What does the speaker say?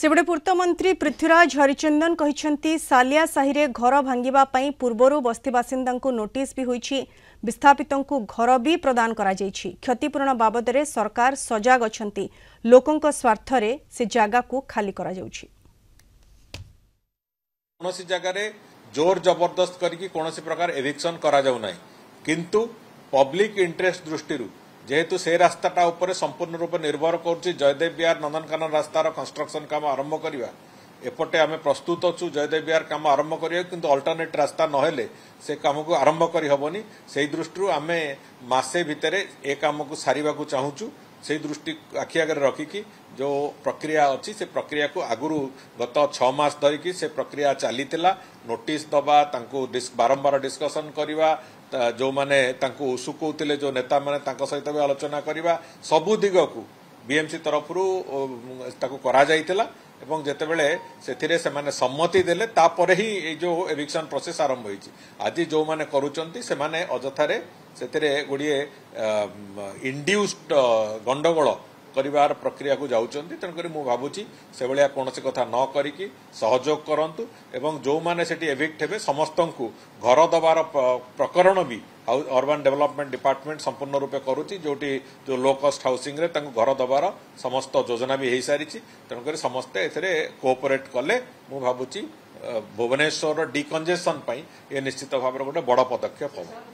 सेबड़े पूर्तमंत्री पृथ्वीराज हरिचंदन कहते सालिया साहि घर भांगा पूर्वर बस्ती बासिंदा नोटिस भी होईछि। विस्थापितों को घर भी प्रदान करा जायछि। क्षतिपूरण बाबद में सरकार सजग अछंती। लोकों स्वार्थ रे से जगह को खाली करा जाउछि। कोनोसी जगह जोर जबरदस्त करके कोनोसी प्रकार एविक्शन करा जाउ नाही, किंतु पब्लिक इंटरेस्ट दृष्टि जेहेतु से रास्ताटा ऊपर संपूर्ण रूप निर्भर करुच्ची जयदेव विहार नंदनकानन रास्तार कंस्ट्रक्शन काम आरंभ करवा एपटे आम प्रस्तुत अच्छु जयदेव विहार काम आरंभ करिया, किंतु अल्टरनेट रास्ता नहेले से काम को आरंभ करि हबनी। से दृष्टि आम मासे भितर ए काम को सारिबा को चाहूचु। से दृष्टि आखि आगे रखिकी जो प्रक्रिया अच्छी से प्रक्रिया को आगुरु गत 6 मास धरिकी से प्रक्रिया चलीथिला। नोटिस दबा तांको बारंबार डिस्कशन करवा, जो माने तांको उसुकौतिले जो नेता माने तांको सहित भी आलोचना करवा, सबु दिग को बीएमसी तरफ ताको करा जाइतिला एवं जेतेबेले सेथिरे से माने सम्मति देले तापरे ही ए जो एविक्शन प्रोसेस आरंभ होईची। आज जो माने करूचंती से माने अजथारे सेथिरे गुडिये इंड्यूस्ड गंडगोल परिवार प्रक्रिया को जाउचंती। तेणुकरी मु भाबुची से भलिया कोनोसी कथा न करिकी सहयोग करंतु एवं जो माने सेठी एविक्ट हेबे समस्तंकु घर दबार प्रकरण भी अर्बन डेवलपमेंट डिपार्टमेंट संपूर्ण रूपे करुच्ची, जोटी जो लो कस्ट हाउसिंग रे तांको घर दबार समस्त योजना भी हो सारी। तेणुकरी समस्ते एथिरे कोऑपरेट कले मु भाबुची भुवनेश्वर डिकंजेशन पई ए निश्चित भाव गोटे बड़ पदक्षेप हो।